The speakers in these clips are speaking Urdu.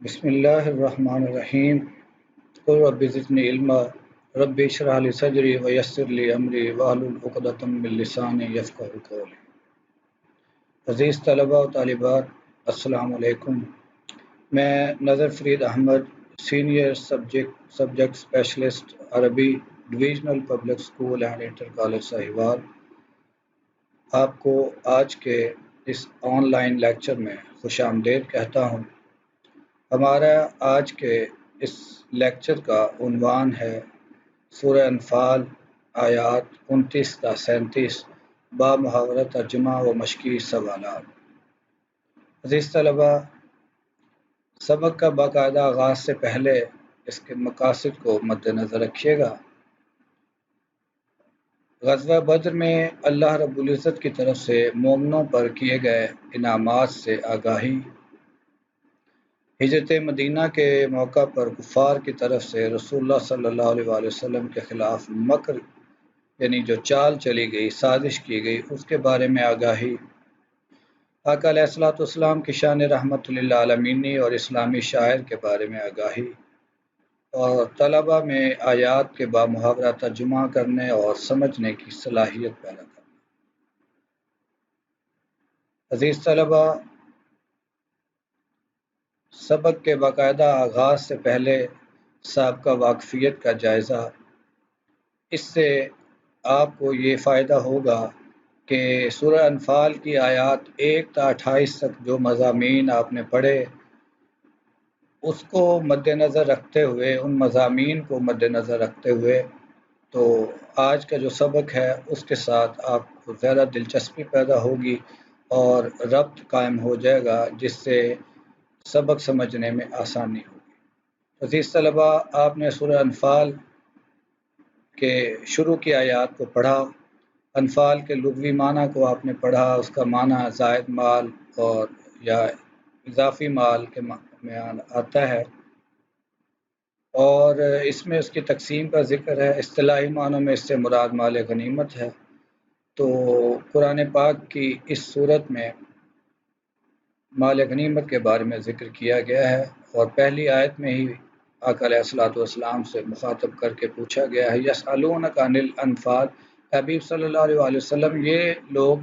بسم اللہ الرحمن الرحیم قل رب زدنی علما رب اشرح لی صدری ویسر لی امری واحلل عقدۃ من لسانی یفقہوا قولی۔ عزیز طلباء و طالبات، السلام علیکم۔ میں Nazar Farid Ahmed, senior subject specialist Arabi, divisional public school and inter college Sahiwal, آپ کو آج کے اس آن لائن لیکچر میں خوش آمدید کہتا ہوں۔ ہمارا آج کے اس لیکچر کا عنوان ہے سورہ انفال آیات 29 تا 37 با محاورہ ترجمہ و مشقی سوالات۔ عزیز طلباء، سبق کا باقاعدہ آغاز سے پہلے اس کے مقاصد کو مد نظر رکھیے گا۔ غزوہ بدر میں اللہ رب العزت کی طرف سے مومنوں پر کیے گئے انعامات سے آگاہی، ہجرت مدینہ کے موقع پر کفار کی طرف سے رسول اللہ صلی اللہ علیہ وآلہ وسلم کے خلاف مکر یعنی جو چال چلی گئی، سازش کی گئی، اس کے بارے میں آگاہی، آقا علیہ الصلوۃ والسلام کی شان رحمت للعالمینی اور اسلامی شاعر کے بارے میں آگاہی، اور طلبہ میں آیات کے بامحاورہ ترجمہ کرنے اور سمجھنے کی صلاحیت پیدا کرنا۔ عزیز طلبہ، سبق کے باقاعدہ آغاز سے پہلے سابقہ واقفیت کا جائزہ۔ اس سے آپ کو یہ فائدہ ہوگا کہ سورہ انفال کی آیات 1 تا 28 تک جو مضامین آپ نے پڑھے، اس کو مد نظر رکھتے ہوئے، ان مضامین کو مد نظر رکھتے ہوئے تو آج کا جو سبق ہے اس کے ساتھ آپ کو زیادہ دلچسپی پیدا ہوگی اور ربط قائم ہو جائے گا، جس سے سبق سمجھنے میں آسانی ہوگی۔ عزیز طلباء، آپ نے سورہ انفال کے شروع کی آیات کو پڑھا، انفال کے لغوی معنی کو آپ نے پڑھا، اس کا معنی زائد مال اور یا اضافی مال کے میں آتا ہے، اور اس میں اس کی تقسیم کا ذکر ہے۔ اصطلاحی معنوں میں اس سے مراد مال غنیمت ہے۔ تو قرآن پاک کی اس صورت میں مال غنیمت کے بارے میں ذکر کیا گیا ہے، اور پہلی آیت میں ہی آقا علیہ الصلوۃ والسلام سے مخاطب کر کے پوچھا گیا ہے، یسألونک عن الانفال، حبیب صلی اللہ علیہ وآلہ وسلم یہ لوگ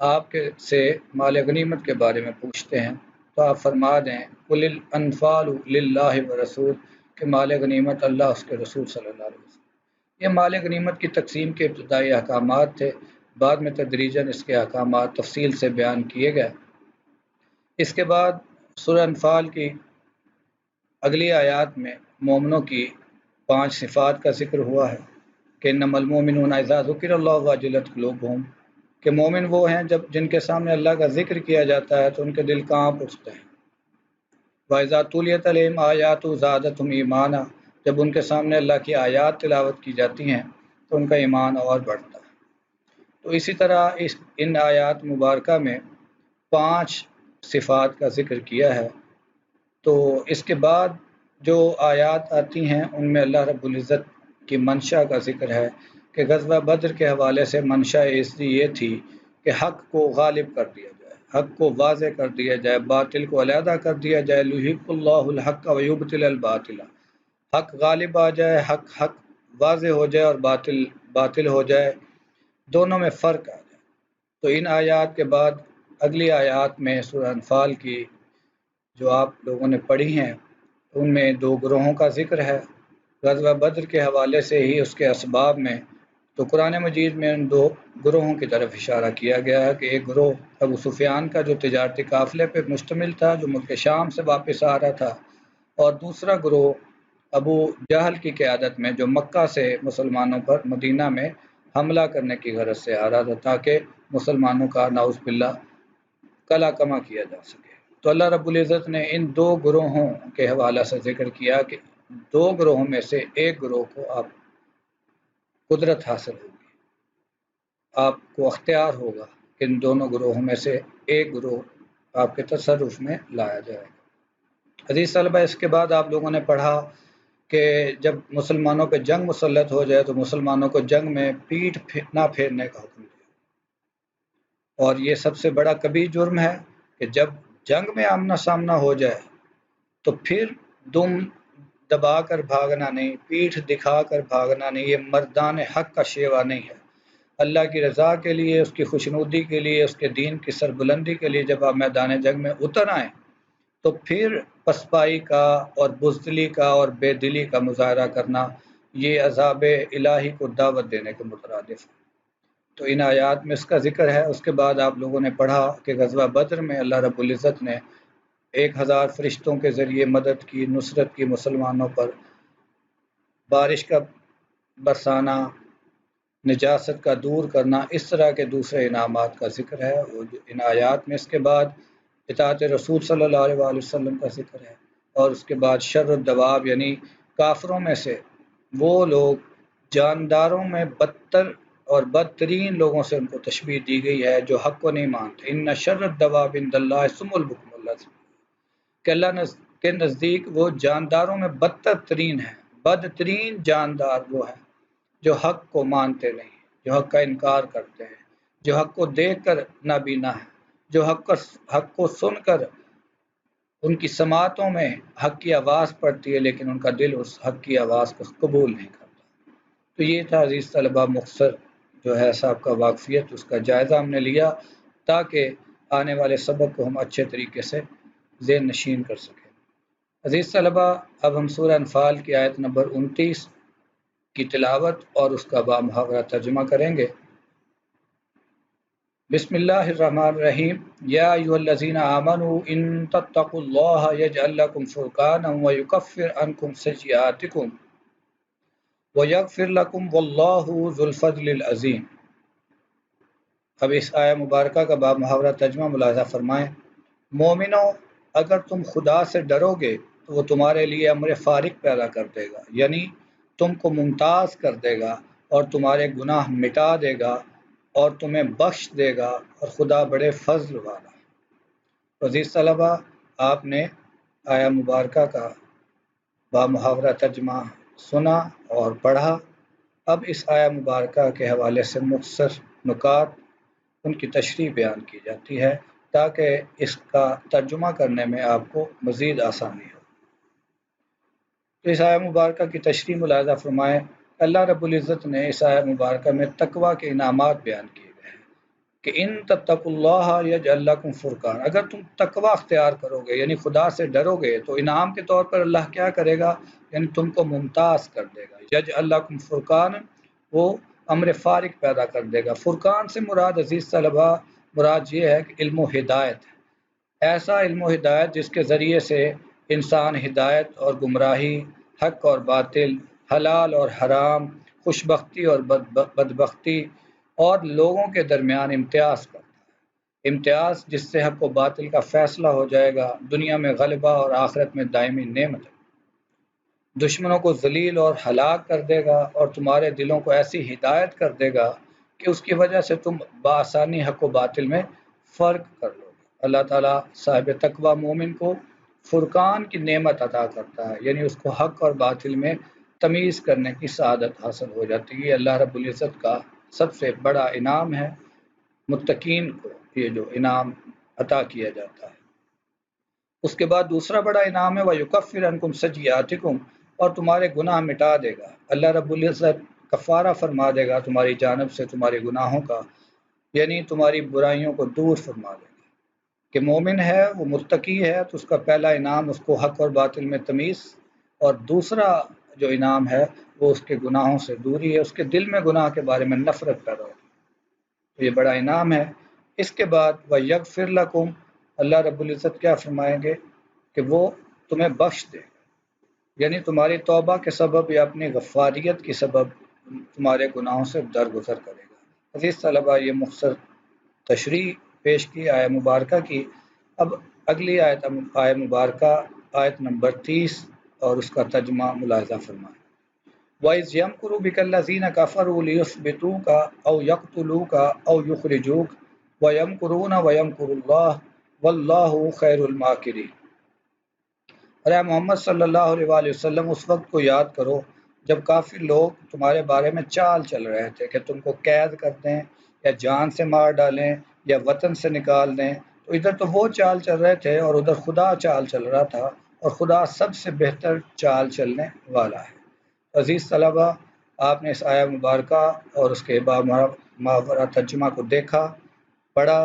آپ کے سے مال غنیمت کے بارے میں پوچھتے ہیں، تو آپ فرما دیں قل الانفال للہ ورسول، کہ مال غنیمت اللہ اس کے رسول صلی اللہ علیہ وسلم۔ یہ مال غنیمت کی تقسیم کے ابتدائی احکامات تھے، بعد میں تدریجاً اس کے احکامات تفصیل سے بیان کیے گئے۔ اس کے بعد سورہ انفال کی اگلی آیات میں مومنوں کی 5 صفات کا ذکر ہوا ہے کہ انما المؤمنون اذا ذکر اللہ وجلت قلوبہم، کہ مومن وہ ہیں جن کے سامنے اللہ کا ذکر کیا جاتا ہے تو ان کے دل کانپ اٹھتے ہیں۔ وَإِذَا تُلِيَتْ عَلَيْهِمْ آيَاتُهُ زَادَتْهُمْ ایمانا، جب ان کے سامنے اللہ کی آیات تلاوت کی جاتی ہیں تو ان کا ایمان اور بڑھتا ہے۔ تو اسی طرح ان آیات مبارکہ میں 5 صفات کا ذکر کیا ہے۔ تو اس کے بعد جو آیات آتی ہیں ان میں اللہ رب العزت کی منشا کا ذکر ہے کہ غزوہ بدر کے حوالے سے منشا اس لیے یہ تھی کہ حق کو غالب کر دیا جائے، حق کو واضح کر دیا جائے، باطل کو علیحدہ کر دیا جائے، لیحق اللہ الحق ویبطل الباطل، حق غالب آ جائے، حق واضح ہو جائے اور باطل ہو جائے، دونوں میں فرق آ جائے۔ تو ان آیات کے بعد اگلی آیات میں سورہ انفال کی جو آپ لوگوں نے پڑھی ہیں ان میں 2 گروہوں کا ذکر ہے۔ غزوہ بدر کے حوالے سے ہی اس کے اسباب میں تو قرآن مجید میں ان 2 گروہوں کی طرف اشارہ کیا گیا ہے کہ ایک گروہ ابو سفیان کا جو تجارتی قافلے پہ مشتمل تھا، جو ملک شام سے واپس آ رہا تھا، اور دوسرا گروہ ابو جہل کی قیادت میں جو مکہ سے مسلمانوں پر مدینہ میں حملہ کرنے کی غرض سے آ رہا تھا تاکہ مسلمانوں کا نعوذ باللہ قلع کما کیا جا سکے۔ تو اللہ رب العزت نے ان 2 گروہوں کے حوالے سے ذکر کیا کہ 2 گروہوں میں سے ایک گروہ کو آپ قدرت حاصل ہوگی، آپ کو اختیار ہوگا کہ ان دونوں گروہوں میں سے ایک گروہ آپ کے تصرف میں لایا جائے گا۔ عزیز طلبہ، اس کے بعد آپ لوگوں نے پڑھا کہ جب مسلمانوں پہ جنگ مسلط ہو جائے تو مسلمانوں کو جنگ میں پیٹھ نہ پھیرنے کا حکم دیا، اور یہ سب سے بڑا کبیر جرم ہے کہ جب جنگ میں آمنا سامنا ہو جائے تو پھر دم دبا کر بھاگنا نہیں، پیٹھ دکھا کر بھاگنا نہیں، یہ مردان حق کا شیوا نہیں ہے۔ اللہ کی رضا کے لیے، اس کی خوشنودی کے لیے، اس کے دین کی سربلندی کے لیے جب آپ میدان جنگ میں اتر آئیں تو پھر پسپائی کا اور بزدلی کا اور بے دلی کا مظاہرہ کرنا یہ عذاب الہی کو دعوت دینے کے مترادف ہے۔ تو ان آیات میں اس کا ذکر ہے۔ اس کے بعد آپ لوگوں نے پڑھا کہ غزوہ بدر میں اللہ رب العزت نے 1000 فرشتوں کے ذریعے مدد کی، نصرت کی مسلمانوں پر، بارش کا برسانا، نجاست کا دور کرنا، اس طرح کے دوسرے انعامات کا ذکر ہے ان آیات میں۔ اس کے بعد اطاعت رسول صلی اللہ علیہ وآلہ وسلم کا ذکر ہے، اور اس کے بعد شر الدواب یعنی کافروں میں سے وہ لوگ جانداروں میں بدتر اور بدترین لوگوں سے ان کو تشبیہ دی گئی ہے جو حق کو نہیں مانتے۔ ان شر الدواب عند اللہ الصم البکم الذین، کہ اللہ کے نزدیک وہ جانداروں میں بدتر ترین ہے، بدترین جاندار وہ ہے جو حق کو مانتے نہیں، جو حق کا انکار کرتے ہیں، جو حق کو دیکھ کر نابینا ہے، جو حق کو سن کر ان کی سماعتوں میں حق کی آواز پڑتی ہے لیکن ان کا دل اس حق کی آواز کو قبول نہیں کرتا۔ تو یہ تھا عزیز طلبہ مختصر جو ہے صاحب کا واقفیت، اس کا جائزہ ہم نے لیا تاکہ آنے والے سبق کو ہم اچھے طریقے سے ذہن نشین کر سکیں۔ عزیز طلبہ، اب ہم سورہ انفال کی آیت نمبر 29 کی تلاوت اور اس کا بامحاورہ ترجمہ کریں گے۔ بسم اللہ الرحمن الرحیم۔ یا ایھا الذین آمنوا ان تتقوا اللہ یجعل لکم فرقانا ویکفر عنکم سیئاتکم ویغفر لکم واللہ ذو الفضل العظیم۔ اب اس آیہ مبارکہ کا بامحاورہ ترجمہ ملاحظہ فرمائیں۔ مومنو، اگر تم خدا سے ڈرو گے تو وہ تمہارے لیے امر فارق پیدا کر دے گا، یعنی تم کو ممتاز کر دے گا اور تمہارے گناہ مٹا دے گا اور تمہیں بخش دے گا، اور خدا بڑے فضل والا ہے۔ عزیز طلبہ، آپ نے آیہ مبارکہ کا بامحاورہ ترجمہ سنا اور پڑھا۔ اب اس آیہ مبارکہ کے حوالے سے مختصر نکات، ان کی تشریح بیان کی جاتی ہے تاکہ اس کا ترجمہ کرنے میں آپ کو مزید آسانی ہو۔ تو اس آیہ مبارکہ کی تشریح ملاحظہ فرمائیں۔ اللہ رب العزت نے اس آیہ مبارکہ میں تقوی کے انعامات بیان کیے گئے ہیں کہ ان تتقوا اللہ یجعل لکم فرقان، اگر تم تقوی اختیار کرو گے یعنی خدا سے ڈرو گے تو انعام کے طور پر اللہ کیا کرے گا، یعنی تم کو ممتاز کر دے گا۔ یجعل لکم فرقان، وہ امر فارق پیدا کر دے گا۔ فرقان سے مراد عزیز طلبہ، مراد یہ ہے کہ علم و ہدایت ہے، ایسا علم و ہدایت جس کے ذریعے سے انسان ہدایت اور گمراہی، حق اور باطل، حلال اور حرام، خوشبختی اور بدبختی اور لوگوں کے درمیان امتیاز کرتا ہے، امتیاز جس سے حق و باطل کا فیصلہ ہو جائے گا، دنیا میں غلبہ اور آخرت میں دائمی نعمت ہے، دشمنوں کو ذلیل اور ہلاک کر دے گا اور تمہارے دلوں کو ایسی ہدایت کر دے گا کہ اس کی وجہ سے تم بآسانی حق و باطل میں فرق کر لو گے۔ اللہ تعالیٰ صاحب تقوی مومن کو فرقان کی نعمت عطا کرتا ہے، یعنی اس کو حق اور باطل میں تمیز کرنے کی سعادت حاصل ہو جاتی ہے۔ اللہ رب العزت کا سب سے بڑا انعام ہے، متقین کو یہ جو انعام عطا کیا جاتا ہے۔ اس کے بعد دوسرا بڑا انعام ہے وَيُكَفِّرْ عَنْكُمْ سَيِّئَاتِكُمْ، اور تمہارے گناہ مٹا دے گا۔ اللہ رب العزت کفارہ فرما دے گا تمہاری جانب سے تمہارے گناہوں کا، یعنی تمہاری برائیوں کو دور فرما دے گا۔ کہ مومن ہے، وہ متقی ہے، تو اس کا پہلا انعام اس کو حق اور باطل میں تمیز، اور دوسرا جو انعام ہے وہ اس کے گناہوں سے دوری ہے، اس کے دل میں گناہ کے بارے میں نفرت پیدا ہو، تو یہ بڑا انعام ہے۔ اس کے بعد وَيَغْفِرْ لَكُمْ، اللہ رب العزت کیا فرمائیں گے کہ وہ تمہیں بخش دے گا، یعنی تمہاری توبہ کے سبب یا اپنی غفاریت کے سبب تمہارے گناہوں سے درگزر کرے گا۔ عزیز طلبہ، یہ مختصر تشریح پیش کی آیہ مبارکہ کی۔ اب اگلی آیہ مبارکہ آیت نمبر 30 اور اس کا ترجمہ ملاحظہ فرمائیں۔ وَإِذْ يَمْكُرُ بِكَ الَّذِينَ كَفَرُوا لِيُثْبِتُوكَ أَوْ يَقْتُلُوكَ أَوْ يُخْرِجُوكَ وَيَمْكُرُونَ وَيَمْكُرُ اللَّهُ وَاللَّهُ خَيْرُ الْمَاكِرِينَ۔ اے محمد صلی اللہ علیہ وسلم، اس وقت کو یاد کرو جب کافر لوگ تمہارے بارے میں چال چل رہے تھے کہ تم کو قید کر دیں یا جان سے مار ڈالیں یا وطن سے نکال دیں، تو ادھر تو وہ چال چل رہے تھے اور ادھر خدا چال چل رہا تھا اور خدا سب سے بہتر چال چلنے والا ہے۔ عزیز طلبہ، آپ نے اس آیہ مبارکہ اور اس کے ماورا ترجمہ کو دیکھا، پڑھا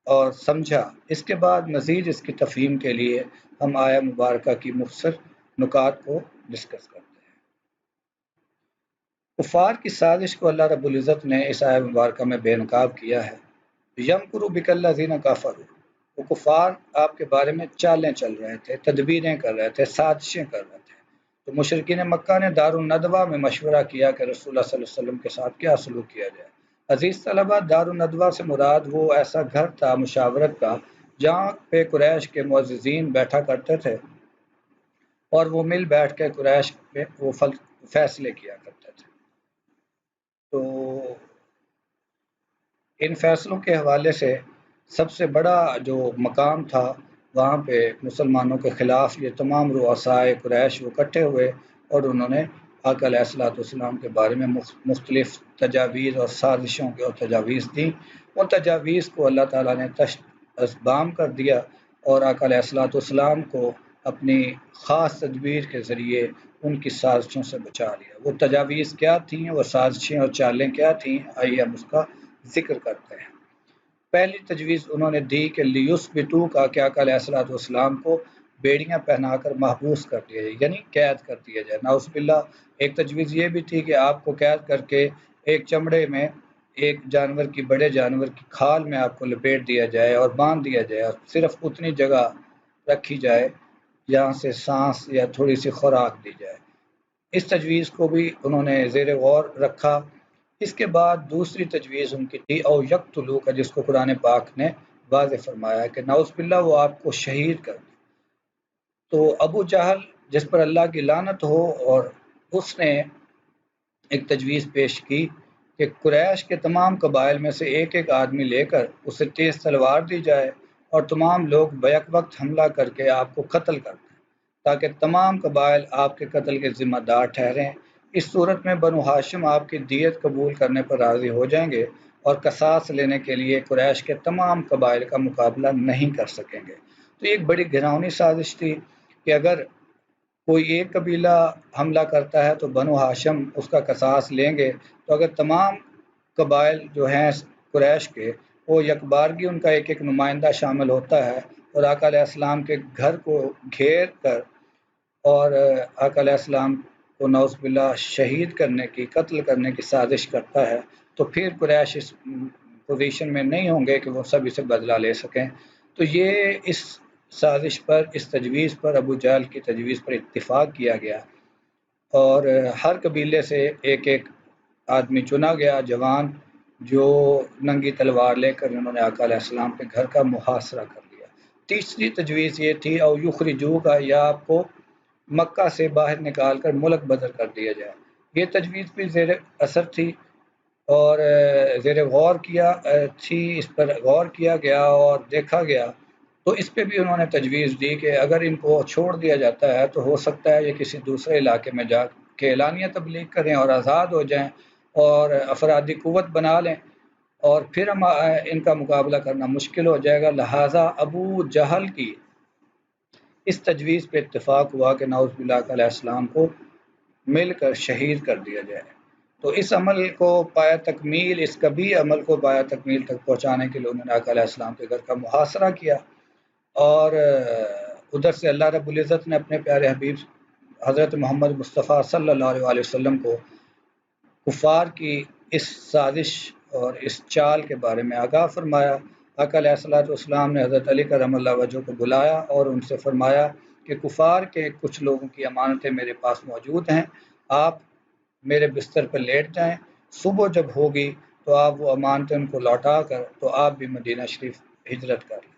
اور سمجھا۔ اس کے بعد مزید اس کی تفہیم کے لیے ہم آیہ مبارکہ کی مختصر نکات کو ڈسکس کرتے ہیں۔ کفار کی سازش کو اللہ رب العزت نے اس آیہ مبارکہ میں بے نقاب کیا ہے۔ یمکر بک الذین کفروا، وہ کفار آپ کے بارے میں چالیں چل رہے تھے، تدبیریں کر رہے تھے، سازشیں کر رہے تھے۔ تو مشرکین مکہ نے دار الندوہ میں مشورہ کیا کہ رسول اللہ صلی اللہ علیہ وسلم کے ساتھ کیا سلوک کیا جائے۔ عزیز طلبہ، دار الندوہ سے مراد وہ ایسا گھر تھا مشاورت کا جہاں پہ قریش کے معززین بیٹھا کرتے تھے اور وہ مل بیٹھ کے قریش پہ وہ فیصلے کیا کرتے تھے۔ تو ان فیصلوں کے حوالے سے سب سے بڑا جو مقام تھا، وہاں پہ مسلمانوں کے خلاف یہ تمام رؤسائے قریش وہ اکٹھے ہوئے اور انہوں نے آقا علیہ الصلوۃ والسلام کے بارے میں مختلف تجاویز اور سازشوں کی اور تجاویز دیں۔ ان تجاویز کو اللہ تعالیٰ نے تشت اسبام کر دیا اور آقا علیہ الصلوۃ والسلام کو اپنی خاص تدبیر کے ذریعے ان کی سازشوں سے بچا لیا۔ وہ تجاویز کیا تھیں، وہ سازشیں اور چالیں کیا تھیں، آئیے ہم اس کا ذکر کرتے ہیں۔ پہلی تجویز انہوں نے دی کہ لیثبتوا کا کہ آقا علیہ الصلوۃ والسلام کو بیڑیاں پہنا کر محبوس کر دیا جائے، یعنی قید کر دیا جائے۔ نعوذ باللہ، ایک تجویز یہ بھی تھی کہ آپ کو قید کر کے ایک چمڑے میں ایک جانور کی، بڑے جانور کی کھال میں آپ کو لپیٹ دیا جائے اور باندھ دیا جائے اور صرف اتنی جگہ رکھی جائے جہاں سے سانس یا تھوڑی سی خوراک دی جائے۔ اس تجویز کو بھی انہوں نے زیر غور رکھا۔ اس کے بعد دوسری تجویز ان کی تھی او یقتلوا کا، جس کو قرآن پاک نے واضح فرمایا کہ نعوذ باللہ وہ آپ کو شہید کر دیں۔ تو ابو جہل جس پر اللہ کی لعنت ہو، اور اس نے ایک تجویز پیش کی کہ قریش کے تمام قبائل میں سے ایک ایک آدمی لے کر اسے تیز تلوار دی جائے اور تمام لوگ بیک وقت حملہ کر کے آپ کو قتل کر دیں تاکہ تمام قبائل آپ کے قتل کے ذمہ دار ٹھہریں۔ اس صورت میں بنو ہاشم آپ کی دیت قبول کرنے پر راضی ہو جائیں گے اور قصاص لینے کے لیے قریش کے تمام قبائل کا مقابلہ نہیں کر سکیں گے۔ تو یہ ایک بڑی گھناؤنی سازش تھی کہ اگر کوئی ایک قبیلہ حملہ کرتا ہے تو بنو ہاشم اس کا قصاص لیں گے، تو اگر تمام قبائل جو ہیں قریش کے، وہ یکبارگی ان کا ایک ایک نمائندہ شامل ہوتا ہے اور آقا علیہ السلام کے گھر کو گھیر کر اور آقا علیہ السلام کو نعوذ باللہ شہید کرنے کی، قتل کرنے کی سازش کرتا ہے، تو پھر قریش اس پوزیشن میں نہیں ہوں گے کہ وہ سب اسے بدلہ لے سکیں۔ تو یہ اس سازش پر، اس تجویز پر، ابو جہل کی تجویز پر اتفاق کیا گیا اور ہر قبیلے سے ایک ایک آدمی چنا گیا، جوان، جو ننگی تلوار لے کر انہوں نے آقا علیہ السلام کے گھر کا محاصرہ کر لیا۔ تیسری تجویز یہ تھی او یخرجوا کا، یا آپ کو مکہ سے باہر نکال کر ملک بدر کر دیا جائے۔ یہ تجویز بھی زیر اثر تھی اور زیر غور کیا تھی، اس پر غور کیا گیا اور دیکھا گیا تو اس پہ بھی انہوں نے تجویز دی کہ اگر ان کو چھوڑ دیا جاتا ہے تو ہو سکتا ہے یہ کسی دوسرے علاقے میں جا کے اعلانیہ تبلیغ کریں اور آزاد ہو جائیں اور افرادی قوت بنا لیں اور پھر ہم ان کا مقابلہ کرنا مشکل ہو جائے گا۔ لہٰذا ابو جہل کی اس تجویز پہ اتفاق ہوا کہ نعوذ باللہ علیہ السلام کو مل کر شہید کر دیا جائے۔ تو اس عمل کو پایا تکمیل، اس کبھی عمل کو پایا تکمیل تک پہنچانے کے لیے انہوں نے آقا علیہ السلام کے گھر کا محاصرہ کیا اور ادھر سے اللہ رب العزت نے اپنے پیارے حبیب حضرت محمد مصطفیٰ صلی اللہ علیہ وسلم کو کفار کی اس سازش اور اس چال کے بارے میں آگاہ فرمایا۔ آقا علیہ الصلوۃ والسلام نے حضرت علی کرم اللہ وجہہ کو بلایا اور ان سے فرمایا کہ کفار کے کچھ لوگوں کی امانتیں میرے پاس موجود ہیں، آپ میرے بستر پر لیٹ جائیں، صبح جب ہوگی تو آپ وہ امانتیں ان کو لوٹا کر تو آپ بھی مدینہ شریف ہجرت کر لیں۔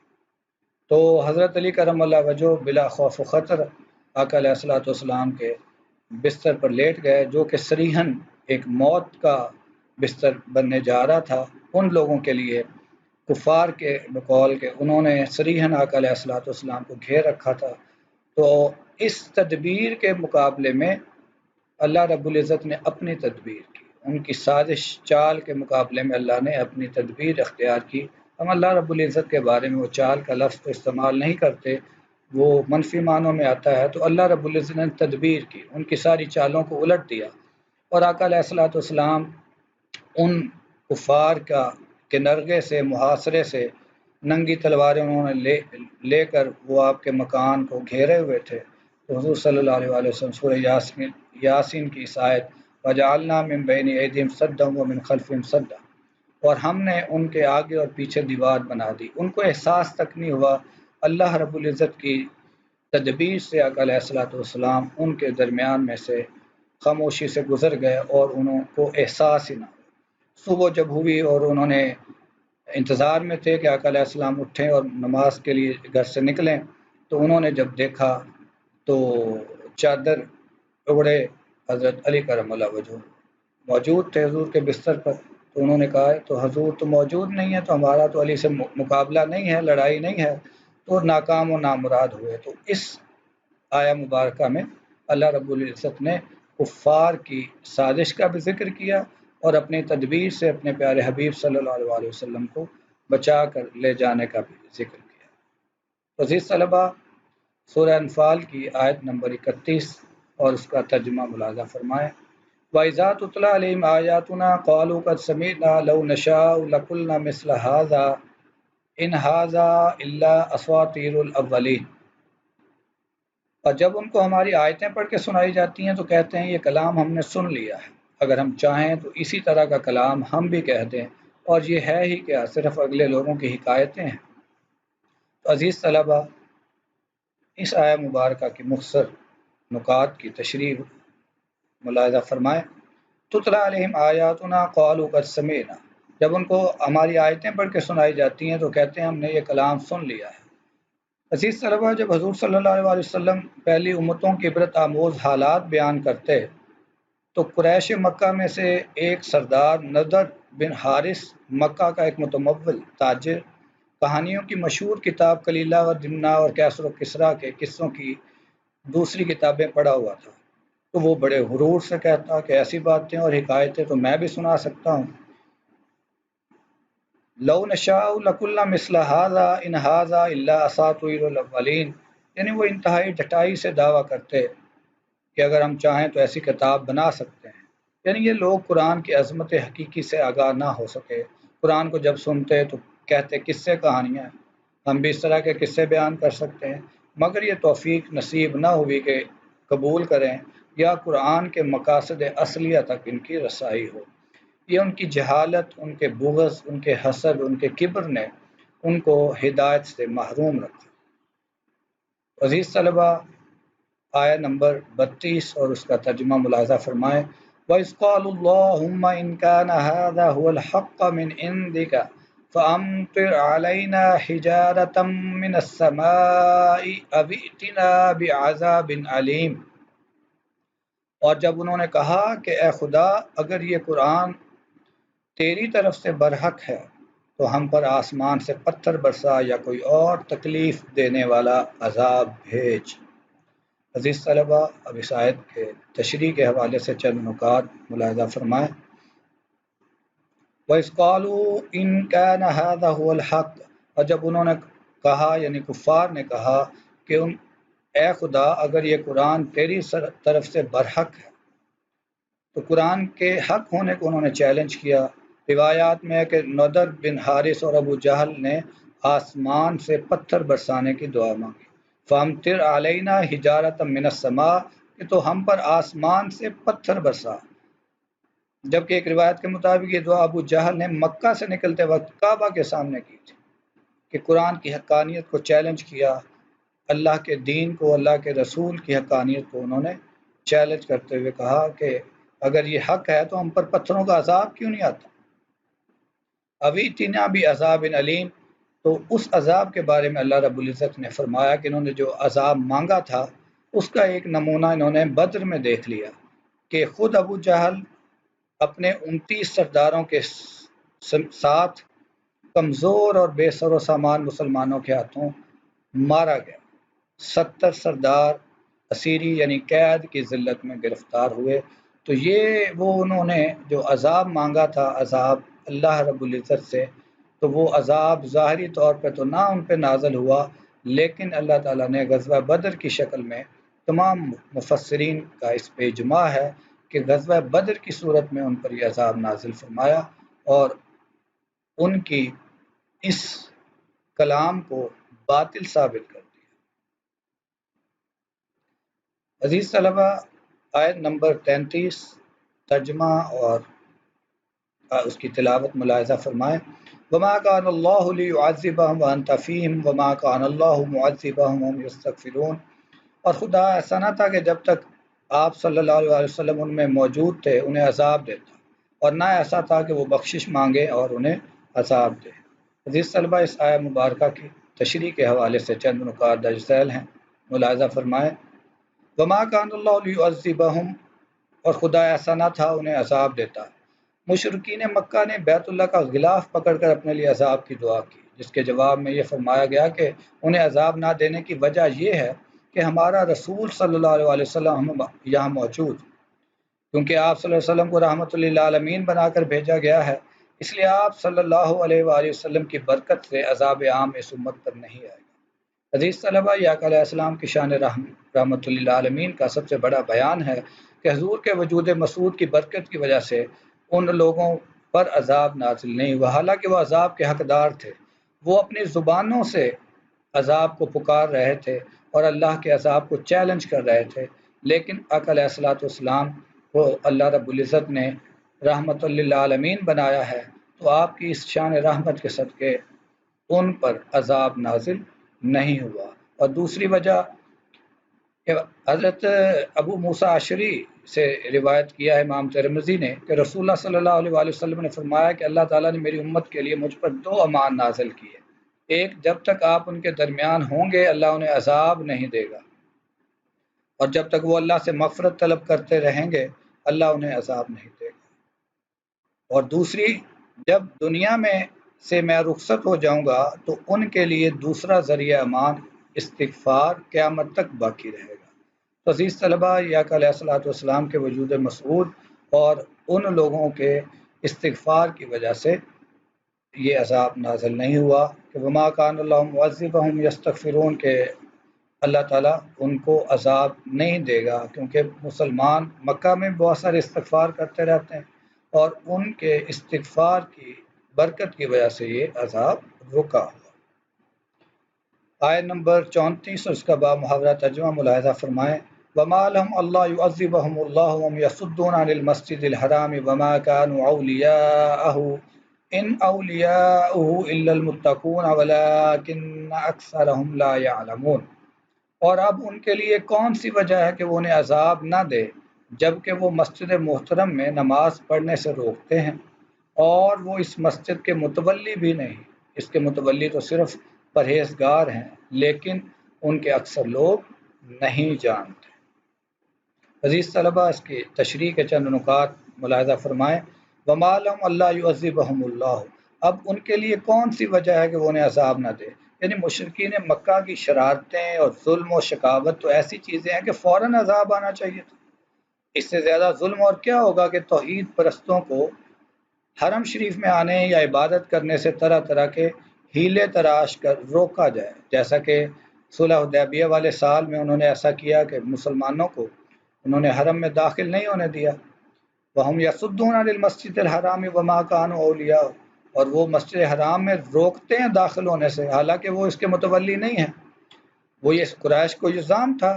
تو حضرت علی کرم اللہ وجہہ بلا خوف و خطر آقا علیہ الصلوۃ والسلام کے بستر پر لیٹ گئے، جو کہ صریحاً ایک موت کا بستر بننے جا رہا تھا ان لوگوں کے لیے، کفار کے بقول کے انہوں نے صریحاً آقا علیہ الصلوۃ والسلام کو گھیر رکھا تھا۔ تو اس تدبیر کے مقابلے میں اللہ رب العزت نے اپنی تدبیر کی، ان کی سازش چال کے مقابلے میں اللہ نے اپنی تدبیر اختیار کی۔ ہم اللہ رب العزت کے بارے میں وہ چال کا لفظ تو استعمال نہیں کرتے، وہ منفی معنوں میں آتا ہے تو اللہ رب العزت نے تدبیر کی، ان کی ساری چالوں کو الٹ دیا، اور آقا علیہ الصلوۃ والسلام ان کفار کے نرغے سے، محاصرے سے ننگی تلواریں انہوں نے لے کر وہ آپ کے مکان کو گھیرے ہوئے تھے، تو حضور صلی اللہ علیہ وسلم سورہ یاسین کی اس آیت وَجَعَلْنَا مِن بَيْنِ أَيْدِيهِمْ سَدًّا وَمِن خَلْفِهِمْ سَدًّا، اور ہم نے ان کے آگے اور پیچھے دیوار بنا دی، ان کو احساس تک نہیں ہوا اللہ رب العزت کی تدبیر سے آقا علیہ الصلوۃ والسلام ان کے درمیان میں سے خاموشی سے گزر گئے اور انہوں کو احساس ہی نہ ہوا۔ صبح جب ہوئی اور انہوں نے انتظار میں تھے کہ آقا علیہ السلام اٹھیں اور نماز کے لیے گھر سے نکلیں، تو انہوں نے جب دیکھا تو چادر اڑے حضرت علی کرم اللہ وجہ موجود تھے حضور کے بستر پر، تو انہوں نے کہا تو حضور تو موجود نہیں ہے، تو ہمارا تو علی سے مقابلہ نہیں ہے، لڑائی نہیں ہے، تو ناکام و نامراد ہوئے۔ تو اس آیا مبارکہ میں اللہ رب العزت نے کفار کی سازش کا بھی ذکر کیا اور اپنی تدبیر سے اپنے پیارے حبیب صلی اللہ علیہ وسلم کو بچا کر لے جانے کا بھی ذکر کیا۔ عزیز طلبہ، سورہ انفال کی آیت نمبر 31 اور اس کا ترجمہ ملاحظہ فرمائیں۔ وَإِذَا تُتْلَىٰ عَلَيْهِمْ آيَاتُنَا قَالُوا قَدْ سَمِعْنَا لَوْ نَشَاءُ لَقُلْنَا مِثْلَ هَٰذَا إِنْ هَٰذَا إِلَّا أَسَاطِيرُ الْأَوَّلِينَ، اور جب ان کو ہماری آیتیں پڑھ کے سنائی جاتی ہیں تو کہتے ہیں یہ کلام ہم نے سن لیا ہے، اگر ہم چاہیں تو اسی طرح کا کلام ہم بھی کہہ دیں، اور یہ ہے ہی کیا، صرف اگلے لوگوں کی حکایتیں ہیں۔ تو عزیز طلبہ، اس آیہ مبارکہ کی مختصر نکات کی تشریح ملاحظہ فرمائیں۔ تتلیٰ علیہم آیاتنا قالوا قد سمعنا، جب ان کو ہماری آیتیں پڑھ کے سنائی جاتی ہیں تو کہتے ہیں ہم نے یہ کلام سن لیا ہے۔ عزیز طلبہ، جب حضور صلی اللہ علیہ وسلم پہلی امتوں کی عبرت آموز حالات بیان کرتے تو قریش مکہ میں سے ایک سردار نضر بن حارث، مکہ کا ایک متمول تاجر، کہانیوں کی مشہور کتاب کلیلہ و دمنہ اور کیسر و کسریٰ کے قصوں کی دوسری کتابیں پڑھا ہوا تھا، تو وہ بڑے غرور سے کہتا کہ ایسی باتیں اور حکایتیں تو میں بھی سنا سکتا ہوں۔ لو نشاء لقلنا مثل هذا ان هذا الا اساطیر الاولین، یعنی وہ انتہائی ڈٹائی سے دعویٰ کرتے کہ اگر ہم چاہیں تو ایسی کتاب بنا سکتے ہیں، یعنی یہ لوگ قرآن کی عظمت حقیقی سے آگاہ نہ ہو سکے، قرآن کو جب سنتے تو کہتے قصے کہانیاں، ہم بھی اس طرح کے قصے بیان کر سکتے ہیں، مگر یہ توفیق نصیب نہ ہوئی کہ قبول کریں یا قرآن کے مقاصد اصلیہ تک ان کی رسائی ہو۔ یہ ان کی جہالت، ان کے بغض، ان کے حسد، ان کے کبر نے ان کو ہدایت سے محروم رکھا۔ عزیز طلبہ، آیہ نمبر 32 اور اس کا ترجمہ ملاحظہ فرمائیں۔ وَإِذْ قَالُوا اللَّهُمَّ إِنْ كَانَ هَٰذَا هُوَ الْحَقَّ مِنْ عِندِكَ فَأَمْطِرْ عَلَيْنَا حِجَارَةً مِّنَ السَّمَاءِ أَوِ ائْتِنَا بِعَذَابٍ أَلِيمٍ، اور جب انہوں نے کہا کہ اے خدا، اگر یہ قرآن تیری طرف سے برحق ہے تو ہم پر آسمان سے پتھر برسا یا کوئی اور تکلیف دینے والا عذاب بھیج۔ عزیز طلبہ، اب اس آیت کے تشریح کے حوالے سے چند نکات ملاحظہ فرمائیں۔ وَإِذْ قَالُوا إِنْ كَانَ هَٰذَا هُوَ الْحَقُّ، اور جب انہوں نے کہا، یعنی کفار نے کہا کہ اے خدا، اگر یہ قرآن تیری طرف سے برحق ہے، تو قرآن کے حق ہونے کو انہوں نے چیلنج کیا۔ روایات میں ہے کہ نضر بن حارث اور ابو جہل نے آسمان سے پتھر برسانے کی دعا مانگی، فَأَمْطِرْ عَلَيْنَا حِجَارَةً مِّنَ السَّمَاءِ، کہ تو ہم پر آسمان سے پتھر برسا۔ جبکہ ایک روایت کے مطابق یہ دعا ابو جہل نے مکہ سے نکلتے وقت کعبہ کے سامنے کی تھی، کہ قرآن کی حقانیت کو چیلنج کیا، اللہ کے دین کو، اللہ کے رسول کی حقانیت کو انہوں نے چیلنج کرتے ہوئے کہا کہ اگر یہ حق ہے تو ہم پر پتھروں کا عذاب کیوں نہیں آتا۔ اویتنا بعذاب علیم، تو اس عذاب کے بارے میں اللہ رب العزت نے فرمایا کہ انہوں نے جو عذاب مانگا تھا اس کا ایک نمونہ انہوں نے بدر میں دیکھ لیا، کہ خود ابو جہل اپنے 29 سرداروں کے ساتھ کمزور اور بے سر و سامان مسلمانوں کے ہاتھوں مارا گیا، 70 سردار اسیری یعنی قید کی ذلت میں گرفتار ہوئے۔ تو یہ وہ انہوں نے جو عذاب مانگا تھا، عذاب اللہ رب العزت سے، تو وہ عذاب ظاہری طور پہ تو نہ ان پہ نازل ہوا، لیکن اللہ تعالیٰ نے غزوہ بدر کی شکل میں، تمام مفسرین کا اس پہ اجماع ہے کہ غزوہ بدر کی صورت میں ان پر یہ عذاب نازل فرمایا اور ان کی اس کلام کو باطل ثابت کر دیا۔ عزیز طلبہ، آیت نمبر 33 ترجمہ اور اس کی تلاوت ملاحظہ فرمائیں۔ وما كان الله ليعذبهم وانت فيهم وما كان الله معذبهم وهم يستغفرون، اور خدا ایسا نہ تھا کہ جب تک آپ صلی اللہ علیہ وسلم ان میں موجود تھے انہیں عذاب دیتا، اور نہ ایسا تھا کہ وہ بخشش مانگے اور انہیں عذاب دے۔ عزیز طلبہ، اس آیہ مبارکہ کی تشریح کے حوالے سے چند نکات درج ذیل ہیں، ملاحظہ فرمائیں۔ وما كان الله ليعذبهم، اور خدا ایسا نہ تھا انہیں عذاب دیتا۔ مشرکین مکہ نے بیت اللہ کا غلاف پکڑ کر اپنے لیے عذاب کی دعا کی، جس کے جواب میں یہ فرمایا گیا کہ انہیں عذاب نہ دینے کی وجہ یہ ہے کہ ہمارا رسول صلی اللہ علیہ وسلم یہاں موجود، کیونکہ آپ صلی اللہ علیہ وسلم کو رحمت للعالمین بنا کر بھیجا گیا ہے، اس لیے آپ صلی اللہ علیہ وآلہ وسلم کی برکت سے عذاب عام اس امت پر نہیں آئے گا۔ عزیز طلبہ، یہ آقا علیہ السلام کی شان رحمت للعالمین کا سب سے بڑا بیان ہے کہ حضور کے وجود مسعود کی برکت کی وجہ سے ان لوگوں پر عذاب نازل نہیں ہوا، حالانکہ وہ عذاب کے حقدار تھے۔ وہ اپنی زبانوں سے عذاب کو پکار رہے تھے اور اللہ کے عذاب کو چیلنج کر رہے تھے، لیکن آقا علیہ السلام کو اللہ رب العزت نے رحمت للعالمین بنایا ہے، تو آپ کی اس شان رحمت کے صدقے ان پر عذاب نازل نہیں ہوا۔ اور دوسری وجہ، حضرت ابو موسیٰ اشعری سے روایت کیا ہے امام ترمذی نے کہ رسول اللہ صلی اللہ علیہ وآلہ وسلم نے فرمایا کہ اللہ تعالیٰ نے میری امت کے لیے مجھ پر 2 امان نازل کیے۔ ایک، جب تک آپ ان کے درمیان ہوں گے اللہ انہیں عذاب نہیں دے گا، اور جب تک وہ اللہ سے مغفرت طلب کرتے رہیں گے اللہ انہیں عذاب نہیں دے گا۔ اور دوسری، جب دنیا میں سے میں رخصت ہو جاؤں گا تو ان کے لیے دوسرا ذریعہ امان استغفار قیامت تک باقی رہے گا۔ تو عزیز طلبہ، یہ آقا علیہ السلام کے وجود مسعود اور ان لوگوں کے استغفار کی وجہ سے یہ عذاب نازل نہیں ہوا کہ وما کان اللہ معذبہم یستغفرون، کہ اللہ تعالیٰ ان کو عذاب نہیں دے گا، کیونکہ مسلمان مکہ میں بہت سارے استغفار کرتے رہتے ہیں اور ان کے استغفار کی برکت کی وجہ سے یہ عذاب رکا ہوا۔ آیت نمبر 34 اور اس کا با محاورہ ترجمہ ملاحظہ فرمائیں۔ وما لهم اللہ يعذبهم اللہ وهم يصدون عن المسجد الحرام وما كانوا اولیاءه ان اولیاءه الا المتقون ولكن اکثرهم لا يعلمون، اور اب ان کے لیے کون سی وجہ ہے کہ وہ انہیں عذاب نہ دے جبکہ وہ مسجد محترم میں نماز پڑھنے سے روکتے ہیں، اور وہ اس مسجد کے متولی بھی نہیں، اس کے متولی تو صرف پرہیزگار ہیں، لیکن ان کے اکثر لوگ نہیں جانتے۔ عزیز طلبہ، اس کی تشریح کے چند نکات ملاحظہ فرمائیں۔ وما لهم اللہ يعذبهم اللہ، اب ان کے لیے کون سی وجہ ہے کہ وہ انہیں عذاب نہ دے، یعنی مشرکین مکہ کی شرارتیں اور ظلم و شقاوت تو ایسی چیزیں ہیں کہ فوراً عذاب آنا چاہیے تھا۔ اس سے زیادہ ظلم اور کیا ہوگا کہ توحید پرستوں کو حرم شریف میں آنے یا عبادت کرنے سے طرح طرح کے ہیلے تراش کر روکا جائے، جیسا کہ صلح حدیبیہ والے سال میں انہوں نے ایسا کیا کہ مسلمانوں کو انہوں نے حرم میں داخل نہیں ہونے دیا۔ وَهُمْ يَصُدُّونَ عَنِ الْمَسْجِدِ الْحَرَامِ وَمَا كَانُوا أَوْلِيَاءَهُ، اور وہ مسجد حرام میں روکتے ہیں داخل ہونے سے، حالانکہ وہ اس کے متولی نہیں ہیں۔ وہ یہ قریش کو الزام تھا،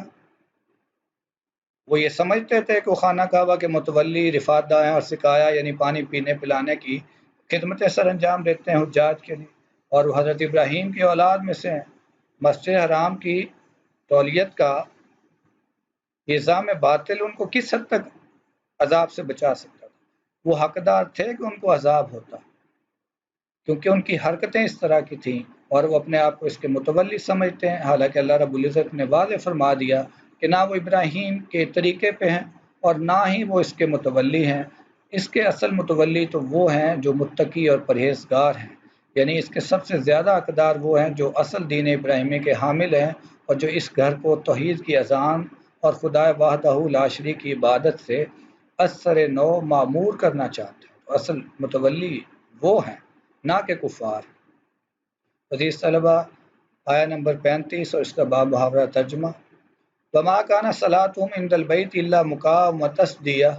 وہ یہ سمجھتے تھے کہ وہ خانہ کعبہ کے متولی رفات داں ہیں اور سقایا یعنی پانی پینے پلانے کی خدمتیں سر انجام دیتے ہیں حجاج کے لیے، اور وہ حضرت ابراہیم کی اولاد میں سے ہیں۔ مسجد حرام کی تولیت کا الزام باطل ان کو کس حد تک عذاب سے بچا سکتا تھا؟ وہ حقدار تھے کہ ان کو عذاب ہوتا، کیونکہ ان کی حرکتیں اس طرح کی تھیں اور وہ اپنے آپ کو اس کے متولی سمجھتے ہیں، حالانکہ اللہ رب العزت نے واضح فرما دیا کہ نہ وہ ابراہیم کے طریقے پہ ہیں اور نہ ہی وہ اس کے متولی ہیں۔ اس کے اصل متولی تو وہ ہیں جو متقی اور پرہیزگار ہیں، یعنی اس کے سب سے زیادہ حقدار وہ ہیں جو اصل دین ابراہیمی کے حامل ہیں اور جو اس گھر کو توحید کی اذان اور خدا وحدہ لا شریک کی عبادت سے اثر نو معمور کرنا چاہتے ہیں۔ تو اصل متولی وہ ہیں، نہ کہ کفار۔ عزیز طلبہ، آیا نمبر 35 اور اس کا باب محاورہ ترجمہ۔ وما کان صلاتهم عند البیت الا مکاء وتصدیہ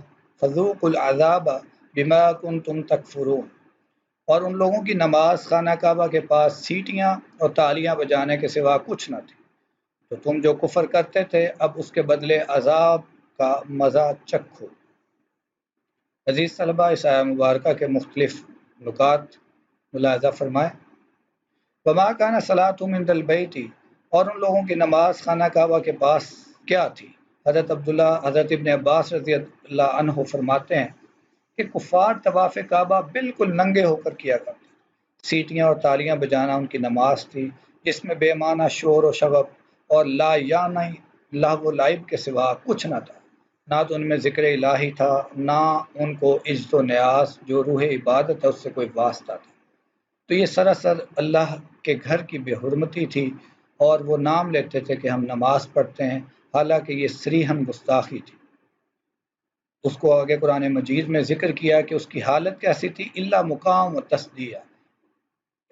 فذوقوا العذاب بما کنتم تکفرون۔ اور ان لوگوں کی نماز خانہ کعبہ کے پاس سیٹیاں اور تالیاں بجانے کے سوا کچھ نہ تھی، تو تم جو کفر کرتے تھے اب اس کے بدلے عذاب کا مزہ چکھو۔ عزیز طلبہ، اس آیہ مبارکہ کے مختلف نکات ملاحظہ فرمائیں۔ وما کان صلاتهم عند البیت، اور ان لوگوں کی نماز خانہ کعبہ کے پاس کیا تھی؟ حضرت ابن عباس رضی اللہ عنہ فرماتے ہیں کہ کفار طواف کعبہ بالکل ننگے ہو کر کیا کرتے، سیٹیاں اور تالیاں بجانا ان کی نماز تھی، جس میں بے معنی شور و شغب اور لا یعنی لہو و لعب کے سوا کچھ نہ تھا۔ نہ تو ان میں ذکر الہی تھا، نہ ان کو عجز و نیاز جو روح عبادت ہے اس سے کوئی واسطہ تھا۔ تو یہ سراسر اللہ کے گھر کی بے حرمتی تھی، اور وہ نام لیتے تھے کہ ہم نماز پڑھتے ہیں، حالانکہ یہ صریحاً گستاخی تھی۔ اس کو آگے قرآن مجید میں ذکر کیا کہ اس کی حالت کیسی تھی، الا مقام و تصدیہ۔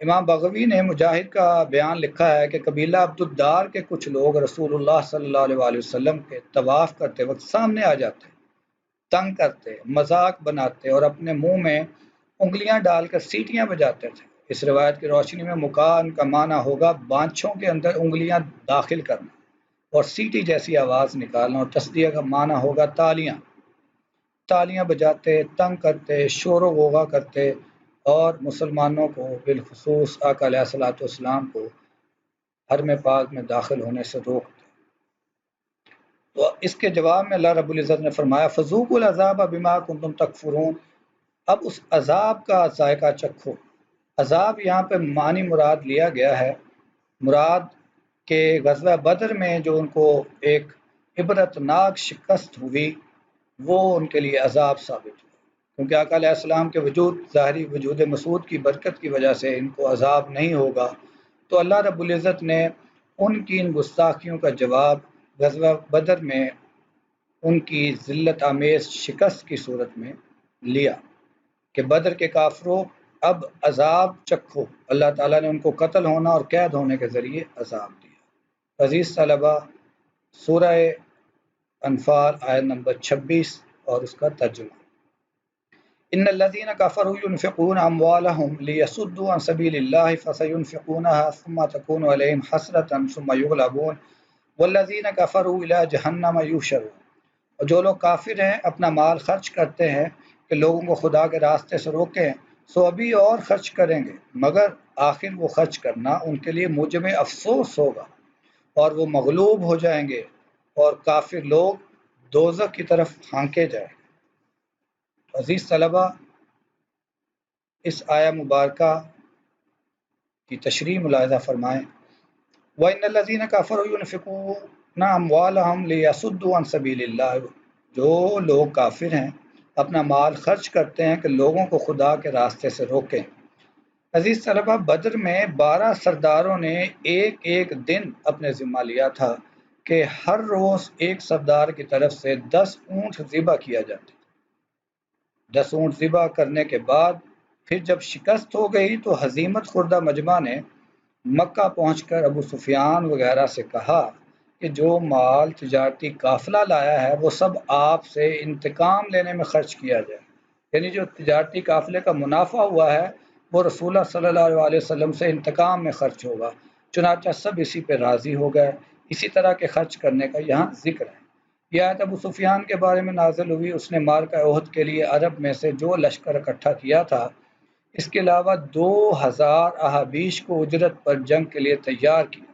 امام بغوی نے مجاہد کا بیان لکھا ہے کہ قبیلہ عبد الدار کے کچھ لوگ رسول اللہ صلی اللہ علیہ وسلم کے طواف کرتے وقت سامنے آ جاتے، تنگ کرتے، مذاق بناتے اور اپنے منہ میں انگلیاں ڈال کر سیٹیاں بجاتے تھے۔ اس روایت کی روشنی میں مکان کا معنی ہوگا بانچھوں کے اندر انگلیاں داخل کرنا اور سیٹی جیسی آواز نکالنا، اور تصدیہ کا معنی ہوگا تالیاں بجاتے، تنگ کرتے، شور و غوغا کرتے اور مسلمانوں کو بالخصوص آقا علیہ الصلوۃ والسلام کو حرم پاک میں داخل ہونے سے روکتے۔ تو اس کے جواب میں اللہ رب العزت نے فرمایا فذوقوا العذاب بما کنتم تکفرون، اب اس عذاب کا ذائقہ چکھو۔ عذاب یہاں پہ معنی مراد لیا گیا ہے، مراد کہ غزوہ بدر میں جو ان کو ایک عبرتناک شکست ہوئی وہ ان کے لیے عذاب ثابت ہوا، کیونکہ آقا علیہ السلام کے وجود، ظاہری وجود مسعود کی برکت کی وجہ سے ان کو عذاب نہیں ہوگا۔ تو اللہ رب العزت نے ان کی ان گستاخیوں کا جواب غزوہ بدر میں ان کی ذلت آمیز شکست کی صورت میں لیا کہ بدر کے کافروں اب عذاب چکھو۔ اللہ تعالیٰ نے ان کو قتل ہونا اور قید ہونے کے ذریعے عذاب دیا۔ عزیز طلبہ، سورہ انفال آیت نمبر 26 اور اس کا ترجمہ۔ ان الذين كفروا ينفقون اموالهم ليصدوا عن سبيل الله فسينفقونها ثم تكون عليهم حسرة ثم يغلبون والذين كفروا الى جهنم يحشرون۔ اور جو لوگ کافر ہیں اپنا مال خرچ کرتے ہیں کہ لوگوں کو خدا کے راستے سے روکیں، سو ابھی اور خرچ کریں گے، مگر آخر وہ خرچ کرنا ان کے لیے موجب افسوس ہوگا اور وہ مغلوب ہو جائیں گے اور کافر لوگ دوزخ کی طرف پھانکے جائیں۔ عزیز طلبہ، اس آیہ مبارکہ کی تشریح ملاحظہ فرمائیں۔ وَإِنَّ الَّذِينَ كَفَرُوا يُنْفِقُونَ أَمْوَالَهُمْ لِيَصُدُّوا عَنْ سَبِيلِ اللَّهِ، جو لوگ کافر ہیں اپنا مال خرچ کرتے ہیں کہ لوگوں کو خدا کے راستے سے روکیں۔ عزیز طلبہ، بدر میں 12 سرداروں نے ایک ایک دن اپنے ذمہ لیا تھا کہ ہر روز ایک سردار کی طرف سے 10 اونٹ ذبح کیا جاتے۔ 10 اونٹ ذبح کرنے کے بعد پھر جب شکست ہو گئی تو ہزیمت خوردہ مجمع نے مکہ پہنچ کر ابو سفیان وغیرہ سے کہا کہ جو مال تجارتی قافلہ لایا ہے وہ سب آپ سے انتقام لینے میں خرچ کیا جائے، یعنی جو تجارتی قافلے کا منافع ہوا ہے وہ رسول اللہ صلی اللہ علیہ وسلم سے انتقام میں خرچ ہوگا۔ چنانچہ سب اسی پہ راضی ہو گئے۔ اسی طرح کے خرچ کرنے کا یہاں ذکر ہے۔ یہ آیت ابو سفیان کے بارے میں نازل ہوئی، اس نے معرکہ احد کے لیے عرب میں سے جو لشکر اکٹھا کیا تھا، اس کے علاوہ 2000 احابیش کو اجرت پر جنگ کے لیے تیار کیا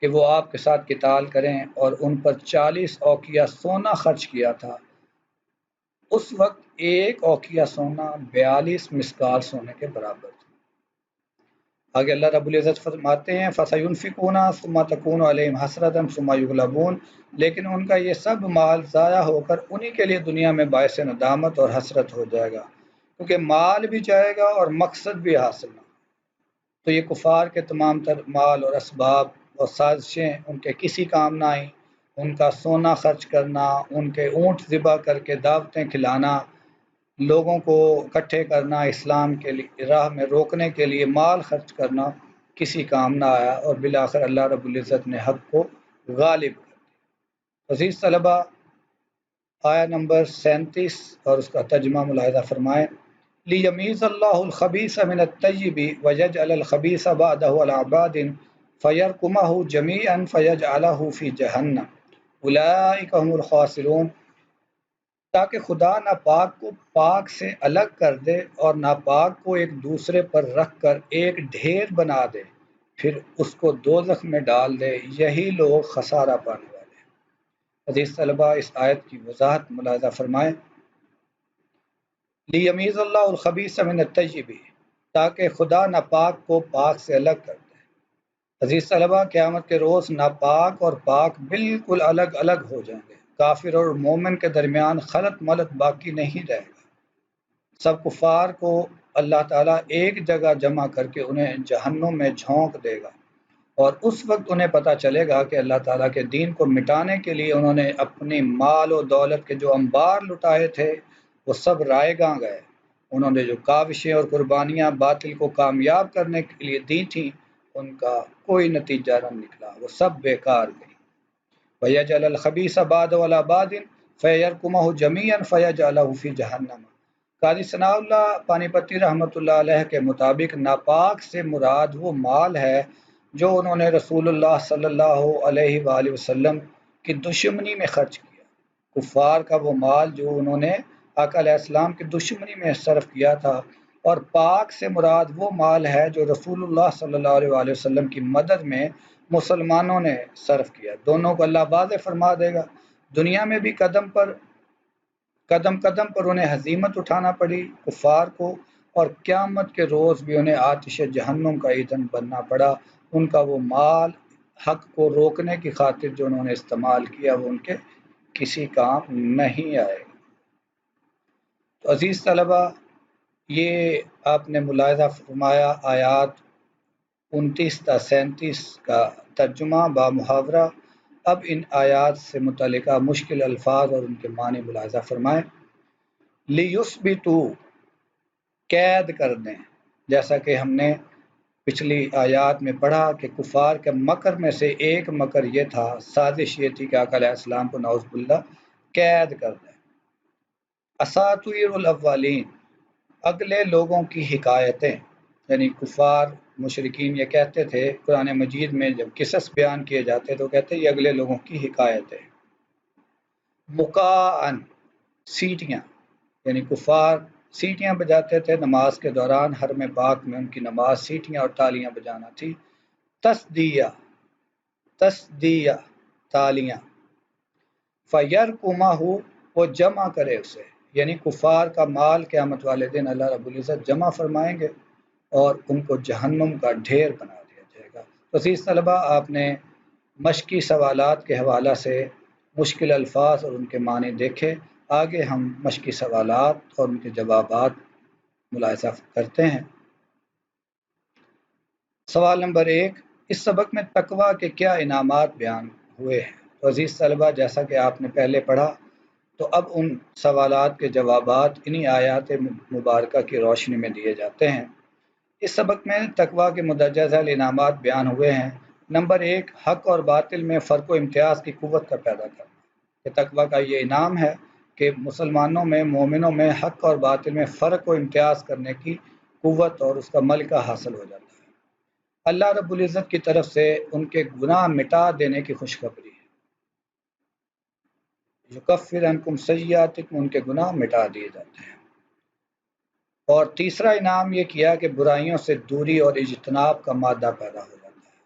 کہ وہ آپ کے ساتھ قتال کریں، اور ان پر 40 اوقیہ سونا خرچ کیا تھا۔ اس وقت ایک اوقیہ سونا 42 مسکال سونے کے برابر تھا۔ آگے اللہ رب العزت فرماتے ہیں فَسَيُنْفِقُونَ ثُمَّ تَكُونُ عَلَيْهِمْ حَسْرَةً ثُمَّ يُغْلَبُونَ، لیکن ان کا یہ سب مال ضائع ہو کر انہی کے لیے دنیا میں باعث ندامت اور حسرت ہو جائے گا، کیونکہ مال بھی جائے گا اور مقصد بھی حاصل نہ۔ تو یہ کفار کے تمام تر مال اور اسباب اور سازشیں ان کے کسی کام نہ آئیں۔ ان کا سونا خرچ کرنا، ان کے اونٹ ذبح کر کے دعوتیں کھلانا، لوگوں کو اکٹھے کرنا، اسلام کے راہ میں روکنے کے لیے مال خرچ کرنا، کسی کام نہ آیا اور بالآخر اللہ رب العزت نے حق کو غالب کر دیا۔ عزیز طلبہ، آیا نمبر 37 اور اس کا ترجمہ ملاحظہ فرمائیں۔ لیمیز اللہ الخبیث من الطیب ویجعل الخبیث بعدہ علی بعد فیرکمہ جمیعا فیجعلہ فی جہنم اولئک هم الخاسرون، تاکہ خدا ناپاک کو پاک سے الگ کر دے اور ناپاک کو ایک دوسرے پر رکھ کر ایک ڈھیر بنا دے، پھر اس کو دوزخ میں ڈال دے، یہی لوگ خسارہ پانے والے ہیں۔ عزیز طلبہ، اس آیت کی وضاحت ملاحظہ فرمائیں۔ لیمیز اللہ الخبیث من الطیب، تاکہ خدا ناپاک کو پاک سے الگ کر دے۔ عزیز طلبہ، قیامت کے روز ناپاک اور پاک بالکل الگ الگ ہو جائیں گے۔ کافر اور مومن کے درمیان خلط ملط باقی نہیں رہے گا۔ سب کفار کو اللہ تعالیٰ ایک جگہ جمع کر کے انہیں جہنم میں جھونک دے گا، اور اس وقت انہیں پتہ چلے گا کہ اللہ تعالیٰ کے دین کو مٹانے کے لیے انہوں نے اپنی مال و دولت کے جو انبار لٹائے تھے وہ سب رائے گاں گئے۔ انہوں نے جو کاوشیں اور قربانیاں باطل کو کامیاب کرنے کے لیے دی تھیں، ان کا کوئی نتیجہ نہ نکلا، وہ سب بیکار گئی۔ وَيَجْعَلَ الْخَبِيثَ بَعْضَهُ عَلَى بَعْضٍ فَيَرْكُمَهُ جَمِيعًا فَيَجْعَلَهُ فِي جَهَنَّمَ۔ قاضی ثناء اللہ پانی پتی رحمۃ اللہ علیہ کے مطابق ناپاک سے مراد وہ مال ہے جو انہوں نے رسول اللہ صلی اللہ علیہ وآلہ وسلم کی دشمنی میں خرچ کیا۔ کفار کا وہ مال جو انہوں نے آقا علیہ السلام کی دشمنی میں صرف کیا تھا، اور پاک سے مراد وہ مال ہے جو رسول اللہ صلی اللہ علیہ وآلہ وسلم کی مدد میں مسلمانوں نے صرف کیا۔ دونوں کو اللہ واضح فرما دے گا۔ دنیا میں بھی قدم قدم پر انہیں ہزیمت اٹھانا پڑی کفار کو، اور قیامت کے روز بھی انہیں آتش جہنم کا ایندھن بننا پڑا۔ ان کا وہ مال حق کو روکنے کی خاطر جو انہوں نے استعمال کیا وہ ان کے کسی کام نہیں آئے گا۔ تو عزیز طلبہ، یہ آپ نے ملاحظہ فرمایا آیات 29 تا 37 کا ترجمہ با محاورہ۔ اب ان آیات سے متعلقہ مشکل الفاظ اور ان کے معنی ملاحظہ فرمائیں۔ لیثبتوا، قید کر دیں، جیسا کہ ہم نے پچھلی آیات میں پڑھا کہ کفار کے مکر میں سے ایک مکر یہ تھا، سازش یہ تھی کہ آقا علیہ السلام کو نعوذ باللہ قید کر دیں۔ اساطیر الاولین، اگلے لوگوں کی حکایتیں، یعنی کفار مشرکین یہ کہتے تھے قرآن مجید میں جب قصص بیان کیے جاتے تو کہتے یہ اگلے لوگوں کی حکایتیں۔ مکاءن، سیٹیاں، یعنی کفار سیٹیاں بجاتے تھے نماز کے دوران، حرم پاک میں ان کی نماز سیٹیاں اور تالیاں بجانا تھی۔ تصدیہ، تالیاں۔ فیرکمہ، وہ جمع کرے اسے، یعنی کفار کا مال قیامت والے دن اللہ رب العزت جمع فرمائیں گے اور ان کو جہنم کا ڈھیر بنا دیا جائے گا۔ تو عزیز طلبہ، آپ نے مشقی سوالات کے حوالہ سے مشکل الفاظ اور ان کے معنی دیکھے۔ آگے ہم مشقی سوالات اور ان کے جوابات ملاحظہ کرتے ہیں۔ سوال نمبر 1، اس سبق میں تقویٰ کے کیا انعامات بیان ہوئے ہیں؟ تو عزیز طلبہ، جیسا کہ آپ نے پہلے پڑھا تو اب ان سوالات کے جوابات انہی آیات مبارکہ کی روشنی میں دیے جاتے ہیں۔ اس سبق میں تقویٰ کے مندرجہ ذیل انعامات بیان ہوئے ہیں۔ نمبر 1، حق اور باطل میں فرق و امتیاز کی قوت کا پیدا کرنا۔ کہ تقویٰ کا یہ انعام ہے کہ مسلمانوں میں، مومنوں میں حق اور باطل میں فرق و امتیاز کرنے کی قوت اور اس کا ملکہ حاصل ہو جاتا ہے۔ اللہ رب العزت کی طرف سے ان کے گناہ مٹا دینے کی خوشخبری ہے۔ یکفر عنکم سیئاتکم، ان کے گناہ مٹا دیے جاتے ہیں۔ اور تیسرا انعام یہ کیا کہ برائیوں سے دوری اور اجتناب کا مادہ پیدا ہو جاتا ہے۔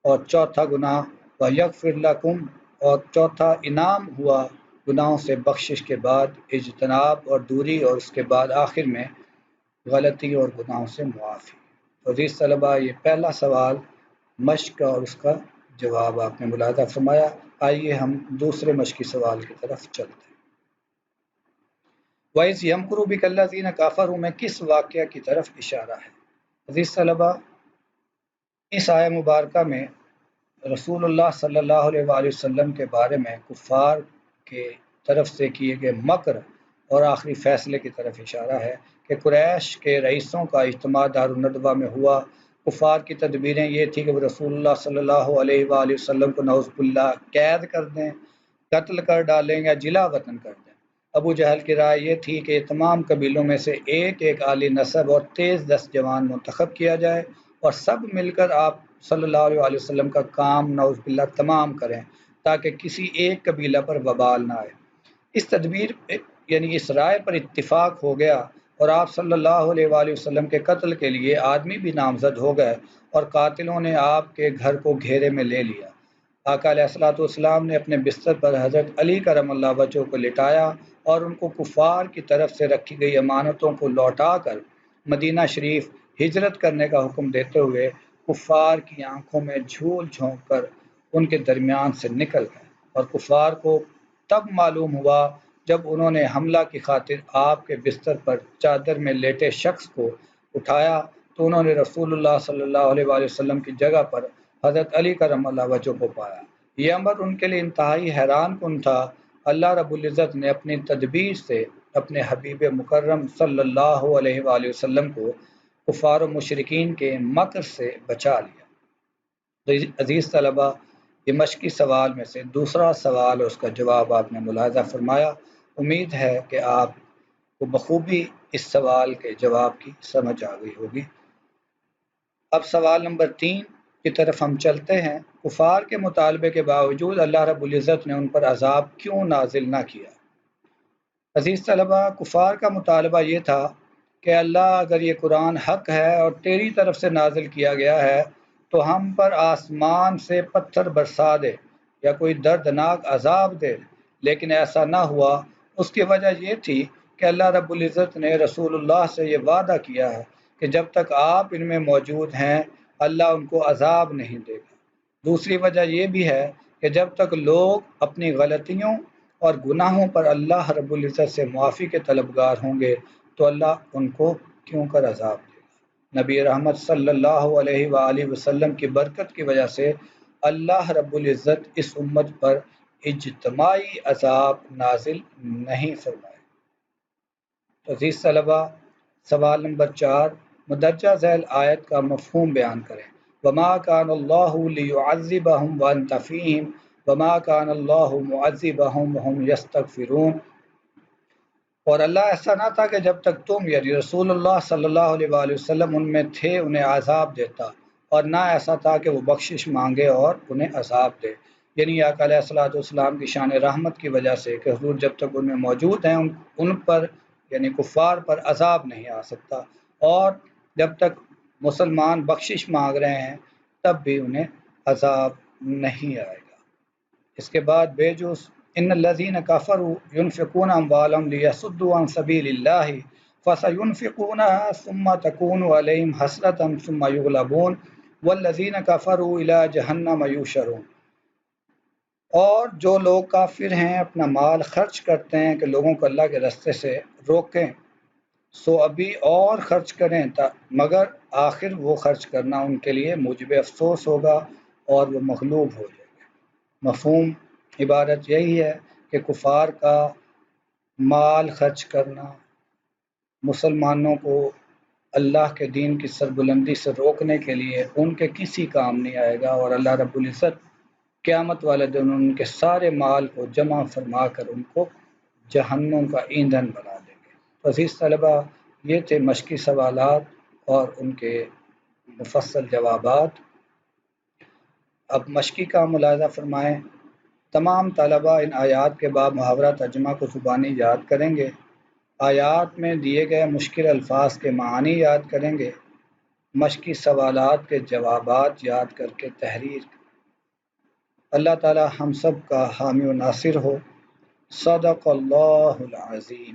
اور چوتھا گناہ وَيَغْفِرْ لَكُمْ، اور چوتھا انعام ہوا گناہوں سے بخشش کے بعد اجتناب اور دوری، اور اس کے بعد آخر میں غلطی اور گناہوں سے معافی۔ عزیز طلبہ، یہ پہلا سوال مشق اور اس کا جواب آپ نے ملاحظہ فرمایا۔ آئیے ہم دوسرے مشقی سوال کی طرف چلتے ہیں۔ وَإِذْ يَمْكُرُ بِكَ الَّذِينَ كَفَرُوا میں کس واقعہ کی طرف اشارہ ہے؟ عزیز طلبہ، اس آیہ مبارکہ میں رسول اللہ صلی اللہ علیہ وآلہ وسلم کے بارے میں کفار کے طرف سے کیے گئے مکر اور آخری فیصلے کی طرف اشارہ ہے کہ قریش کے رئیسوں کا اجتماع دار الندوہ میں ہوا کفار کی تدبیریں یہ تھی کہ وہ رسول اللہ صلی اللہ علیہ وآلہ وسلم کو نعوذ باللہ قید کر دیں، قتل کر ڈالیں یا جلا وطن کر دیں۔ ابو جہل کی رائے یہ تھی کہ تمام قبیلوں میں سے ایک ایک عالی نسب اور تیز دست جوان منتخب کیا جائے اور سب مل کر آپ صلی اللہ علیہ وسلم کا کام نعوذ باللہ تمام کریں تاکہ کسی ایک قبیلہ پر وبال نہ آئے۔ اس تدبیر یعنی اس رائے پر اتفاق ہو گیا اور آپ صلی اللہ علیہ وآلہ وسلم کے قتل کے لیے آدمی بھی نامزد ہو گئے اور قاتلوں نے آپ کے گھر کو گھیرے میں لے لیا۔ آقا علیہ الصلوۃ والسلام نے اپنے بستر پر حضرت علی کرم اللہ وجہہ کو لٹایا اور ان کو کفار کی طرف سے رکھی گئی امانتوں کو لوٹا کر مدینہ شریف ہجرت کرنے کا حکم دیتے ہوئے کفار کی آنکھوں میں جھول جھونک کر ان کے درمیان سے نکل گئے، اور کفار کو تب معلوم ہوا جب انہوں نے حملہ کی خاطر آپ کے بستر پر چادر میں لیٹے شخص کو اٹھایا تو انہوں نے رسول اللہ صلی اللہ علیہ وآلہ وسلم کی جگہ پر حضرت علی کرم اللہ وجہہ کو پایا۔ یہ امر ان کے لیے انتہائی حیران کن تھا۔ اللہ رب العزت نے اپنی تدبیر سے اپنے حبیب مکرم صلی اللہ علیہ وآلہ وسلم کو کفار و مشرکین کے مکر سے بچا لیا۔ عزیز طلبہ، یہ مشقی سوال میں سے دوسرا سوال اور اس کا جواب آپ نے ملاحظہ فرمایا۔ امید ہے کہ آپ کو بخوبی اس سوال کے جواب کی سمجھ آ گئی ہوگی۔ اب سوال نمبر 3 کی طرف ہم چلتے ہیں۔ کفار کے مطالبے کے باوجود اللہ رب العزت نے ان پر عذاب کیوں نازل نہ کیا؟ عزیز طلبہ، کفار کا مطالبہ یہ تھا کہ اللہ اگر یہ قرآن حق ہے اور تیری طرف سے نازل کیا گیا ہے تو ہم پر آسمان سے پتھر برسا دے یا کوئی دردناک عذاب دے، لیکن ایسا نہ ہوا۔ اس کی وجہ یہ تھی کہ اللہ رب العزت نے رسول اللہ سے یہ وعدہ کیا ہے کہ جب تک آپ ان میں موجود ہیں اللہ ان کو عذاب نہیں دے گا۔ دوسری وجہ یہ بھی ہے کہ جب تک لوگ اپنی غلطیوں اور گناہوں پر اللہ رب العزت سے معافی کے طلبگار ہوں گے تو اللہ ان کو کیوں کر عذاب دے گا۔ نبی رحمت صلی اللہ علیہ وآلہ وسلم کی برکت کی وجہ سے اللہ رب العزت اس امت پر اجتماعی عذاب نازل نہیں فرمائے۔ عزیز طلبہ، سوال نمبر 4 مدرجہ ذیل آیت کا مفہوم بیان کریں۔ وما کان اللہ لیعذبہم وانت فیہم وما کان اللہ معذبہم وہم یستغفرون۔ اور اللہ ایسا نہ تھا کہ جب تک تم یعنی رسول اللہ صلی اللہ علیہ وآلہ وسلم ان میں تھے انہیں عذاب دیتا، اور نہ ایسا تھا کہ وہ بخشش مانگے اور انہیں عذاب دے۔ یعنی آقا علیہ الصلوۃ والسلام کی شان رحمت کی وجہ سے کہ حضور جب تک ان میں موجود ہیں ان پر یعنی کفار پر عذاب نہیں آ سکتا، اور جب تک مسلمان بخشش مانگ رہے ہیں تب بھی انہیں عذاب نہیں آئے گا۔ اس کے بعد بیجوز ان الذین کفروا ينفقون اموالهم لیصدوا عن سبیل اللہ فسينفقونها ثم تكون عليهم حسرة ثم يغلبون والذین کفروا الى جہنم یحشرون۔ اور جو لوگ کافر ہیں اپنا مال خرچ کرتے ہیں کہ لوگوں کو اللہ کے راستے سے روکیں، سو ابھی اور خرچ کریں مگر آخر وہ خرچ کرنا ان کے لیے موجب افسوس ہوگا اور وہ مغلوب ہو جائے گا۔ مفہوم عبارت یہی ہے کہ کفار کا مال خرچ کرنا مسلمانوں کو اللہ کے دین کی سربلندی سے روکنے کے لیے ان کے کسی کام نہیں آئے گا، اور اللہ رب العزت قیامت والے دن ان کے سارے مال کو جمع فرما کر ان کو جہنم کا ایندھن بنا دیں گے۔ عزیز طلبہ، یہ تھے مشقی سوالات اور ان کے مفصل جوابات۔ اب مشقی کا ملاحظہ فرمائیں۔ تمام طلبہ ان آیات کے بعد محاورہ ترجمہ کو زبانی یاد کریں گے، آیات میں دیے گئے مشکل الفاظ کے معانی یاد کریں گے، مشقی سوالات کے جوابات یاد کر کے تحریر۔ اللہ تعالی ہم سب کا حامی و ناصر ہو۔ صدق اللہ العظیم۔